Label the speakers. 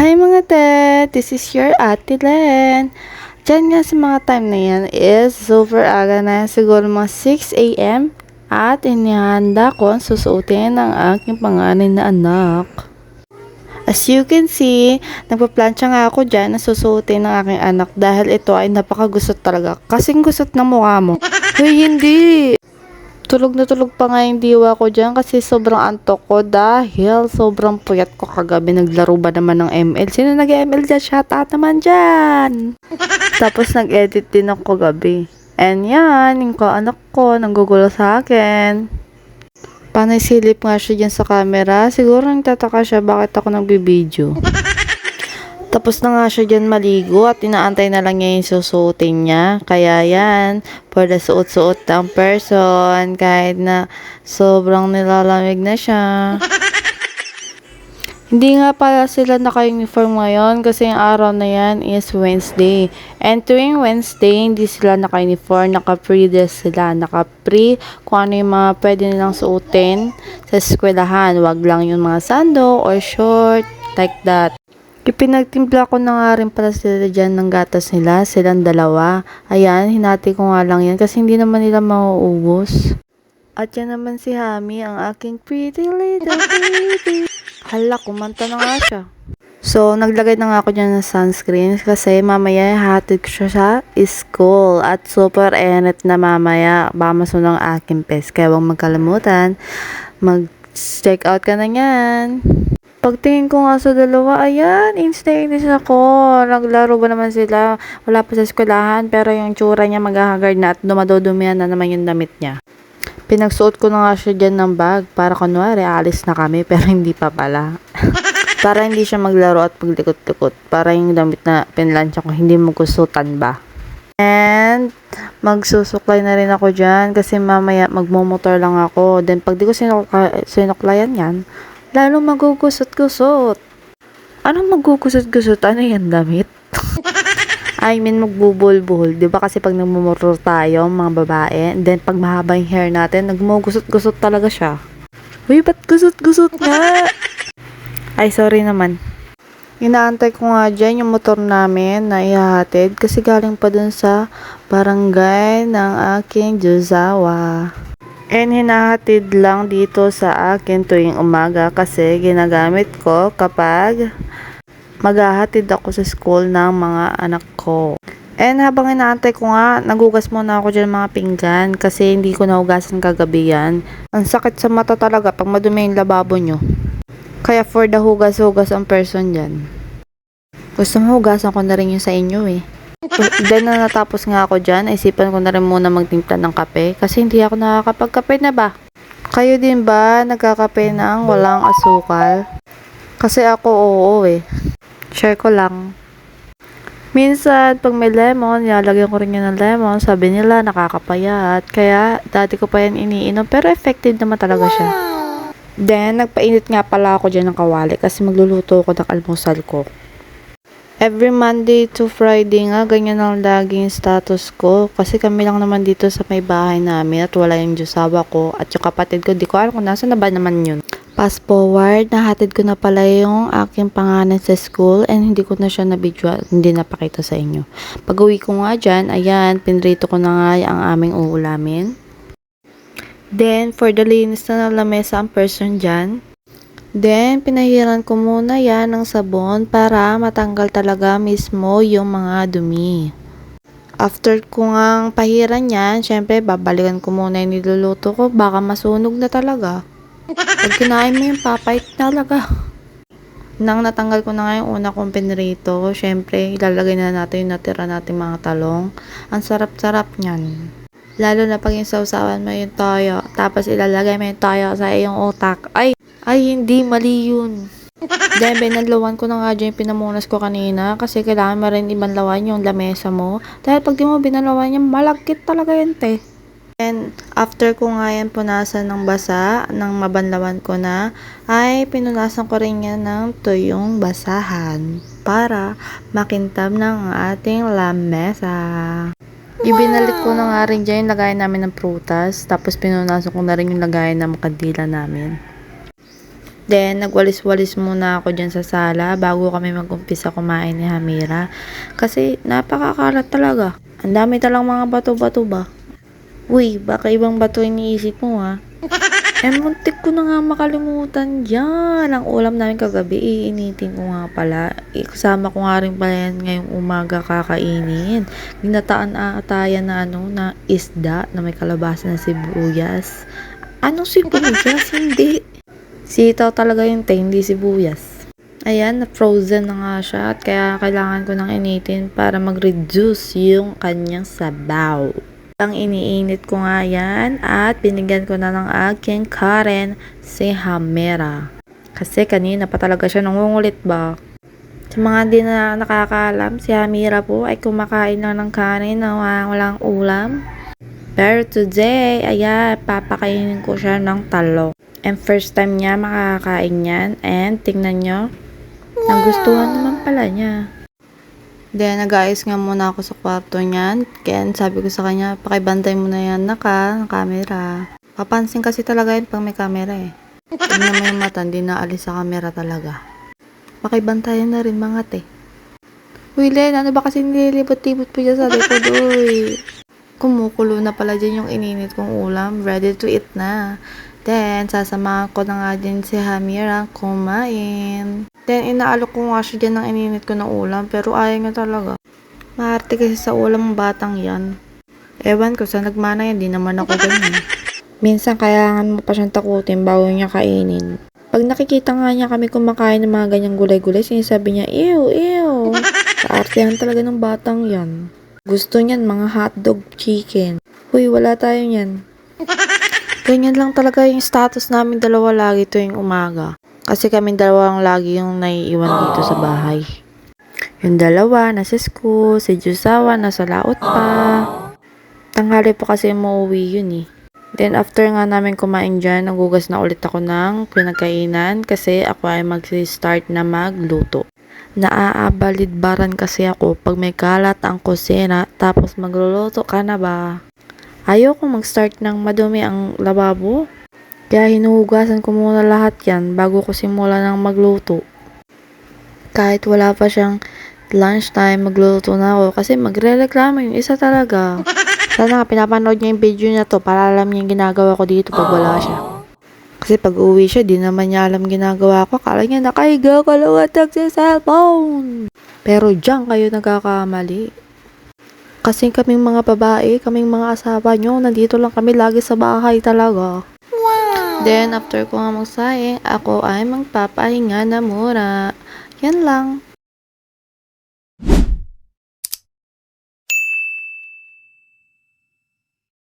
Speaker 1: Hi mga te! This is your Ate Len. Diyan nga sa mga time na yan is super aga na, siguro mga 6 a.m. At inihanda ko ang susuotin ng aking panganay na anak. As you can see, nagpa-plancha nga ako dyan na susuotin ng aking anak dahil ito ay napakagusot talaga. Kasing gusot ng mukha mo. Hoy, hindi! Tulog na tulog pa nga yung diwa ko dyan kasi sobrang antok ko dahil sobrang puyat ko kagabi. Naglaro ba naman ng ML? Sino nag-ML dyan? Shout out naman dyan! Tapos nag-edit din ako kagabi. And yan, yung kaanak ko, nanggugulo sa akin. Panay silip nga siya dyan sa camera. Siguro nagtataka siya bakit ako nagbibideo. Tapos na nga siya dyan maligo at inaantay na lang niya yung susuotin niya. Kaya yan, for the suot-suot ng person, kahit na sobrang nilalamig na siya. Hindi nga pala sila naka-uniform ngayon kasi yung araw na yan is Wednesday. And tuwing Wednesday, hindi sila naka-uniform, naka-pre dress sila. Naka-pre kung ano yung mga pwede nilang suotin sa eskwelahan. Wag lang yung mga sando or short, like that. Ipinagtimpla ko na nga rin pala sila dyan ng gatas nila, silang dalawa. Ayan, hinati ko nga lang yan kasi hindi naman nila mauubos. At yan naman si Hami, ang aking pretty little baby. Hala, kumanta na nga siya. So, naglagay na nga ako dyan ng sunscreen kasi mamaya hatid ko siya sa school at super enit na mamaya. Baka masunong aking pes. Kaya huwag magkalimutan, mag-check out ka na yan. Pagtingin ko nga sa dalawa, ayan, instinct ako. Naglaro ba naman sila? Wala pa sa eskwelahan, pero yung tsura niya maghahagard na at dumadodumihan na naman yung damit niya. Pinagsuot ko na nga siya dyan ng bag para kunwari, alis na kami, pero hindi pa pala. Para hindi siya maglaro at paglikot-likot. Para yung damit na pinlansya ko, hindi magkusutan ba? And, magsusuklay na rin ako dyan kasi mamaya magmumotor lang ako. Then, pag di ko sinuklayan yan, lalo magugusot-gusot. Anong magugusot-gusot? Ano yan, damit? I mean, magbubol-buhol. Diba kasi pag nagmumotor tayo, mga babae, and then pag mahaba yung hair natin, nagmugusot-gusot talaga siya. Uy, ba't gusot-gusot nga? Ay, sorry naman. Inaantay ko nga dyan yung motor namin na ihahatid kasi galing pa dun sa barangay ng aking Jozawa. And hinahatid lang dito sa akin tuwing umaga kasi ginagamit ko kapag maghahatid ako sa school ng mga anak ko. And habang inaantay ko nga, nagugas muna ako dyan mga pinggan kasi hindi ko nahugasan kagabi yan. Ang sakit sa mata talaga pag madumi yung lababo nyo. Kaya for the hugas-hugas ang person dyan. Gusto mo hugasan ko na rin yung sa inyo eh. Then na natapos nga ako dyan, isipan ko na rin muna magtimpla ng kape kasi hindi ako nakakapagkape na ba? Kayo din ba nagkakape ng walang asukal? Kasi ako oo eh. Share ko lang. Minsan, pag may lemon, nilalagyan ko rin yan ng lemon. Sabi nila nakakapayat. Kaya dati ko pa yan iniinom pero effective naman talaga siya. Then, nagpainit nga pala ako dyan ng kawali kasi magluluto ko ng almusal ko. Every Monday to Friday nga, ganyan ang laging status ko. Kasi kami lang naman dito sa may bahay namin at wala yung Diyosawa ko. At yung kapatid ko, di ko alam kung nasa na ba naman yun. Fast forward, nahatid ko na pala yung aking pangalan sa school and hindi ko na siya na-video at hindi napakita sa inyo. Pag uwi ko nga dyan, ayan, pinrito ko na nga ang aming uulamin. Then, for the linis na ng lamesa ang person dyan. Then, pinahiran ko muna yan ng sabon para matanggal talaga mismo yung mga dumi. After ko ngang pahiran yan, syempre babalikan ko muna yung niluluto ko, baka masunog na talaga. Pag kinain mo yung papait talaga. Nang natanggal ko na nga yung una kong pinrito, syempre ilalagay na natin yung natira natin mga talong. Ang sarap-sarap niyan. Lalo na pag yung sausawan mo yung toyo, tapos ilalagay mo yung toyo sa iyong utak. Ay, hindi, mali yun. Then, binanlawan ko na nga dyan yung pinamunas ko kanina kasi kailangan mo rin ibanlawan yung lamesa mo. Dahil pag di mo binanlawan yan, malagkit talaga yan, te. And, after ko nga yan punasan ng basa, nang mabanlawan ko na, ay pinunasan ko rin yan ng tuyong basahan para makintab ng ating lamesa. Ibinalik ko na nga rin dyan yung lagayan namin ng prutas, tapos pinunasan ko na rin yung lagayan ng kandila namin. Then, nagwalis-walis muna ako dyan sa sala bago kami mag-umpisa kumain ni Hamira. Kasi, napakakalat talaga. Ang dami talang mga bato-bato ba? Uy, baka ibang bato iniisip mo ha. Muntik ko na nga makalimutan dyan. Ang ulam namin kagabi, iinitin ko nga pala. Kasama ko nga rin pala yan ngayong umaga kakainin. Ginataan aatayan na na isda na may kalabasa na sibuyas. Anong sibuyas? Hindi. Sitaw talaga yung hindi sibuyas. Ayan, na-frozen na nga siya at kaya kailangan ko nang initin para mag-reduce yung kanyang sabaw. Ang iniinit ko nga yan at binigyan ko na ng aking Karen si Hamira. Kasi kanina pa talaga siya nangungulit ba? Sa mga di na nakakaalam, si Hamira po ay kumakain lang ng kanin na walang ulam. Pero today, ayan, papakainin ko siya ng talong. And first time niya makakain yan. And tingnan nyo, nagustuhan naman pala niya. Then, nag-ayos nga muna ako sa kwarto niyan. Kaya sabi ko sa kanya, pakibantay mo na yan ng camera. Papansin kasi talaga yun pag may camera eh. Tingnan mo yung mata, hindi naalis sa camera talaga. Pakibantayan na rin mga te. Uy, Len, ano ba kasi nililibot-libot po dyan sa likod, uy? Kumukulo na pala dyan yung ininit kong ulam. Ready to eat na. Then, sasamahan ko na nga din si Hamira kumain. Then, inaalok ko nga siya dyan ng ininit ko na ulam, pero ayaw niya talaga. Maarte kasi sa ulam ng batang yan. Ewan ko, sa nagmana yan, di naman ako ganyan. Minsan, kailangan mo pa siyang takutin bago niya kainin. Pag nakikita nga niya kami kumakain ng mga ganyang gulay-gulay, sinasabi niya, ew, ew. Kaartehan talaga ng batang yan. Gusto niyan, mga hotdog chicken. Huy, wala tayo niyan. Ganyan lang talaga yung status namin dalawa lagi tuwing umaga. Kasi kami dalawang lagi yung naiiwan dito sa bahay. Yung dalawa nasa school, si Jusawa nasa laot pa. Tanghali pa kasi mauwi yun eh. Then after nga namin kumain dyan, nagugas na ulit ako ng pinagkainan kasi ako ay mag-start na magluto. Naaabalidbaran kasi ako pag may kalat ang kusina tapos magluluto ka na ba? Ayoko mag-start ng madumi ang lababo. Kaya hinuhugasan ko muna lahat yan bago ko simula ng magluto. Kahit wala pa siyang lunchtime, magluto na ako kasi magre-reklamo yung isa talaga. Sana nga pinapanood niya yung video niya to para alam niya yung ginagawa ko dito pag wala siya. Kasi pag uwi siya, di naman niya alam ginagawa ko. Akala niya nakahiga ka lang at nagsiselfone. Pero diyan kayo nagkakamali. Kasi kaming mga babae, kaming mga asawa nyo, nandito lang kami lagi sa bahay talaga. Wow! Then, after ko nga magsaing, ako ay magpapahinga na muna. Yan lang.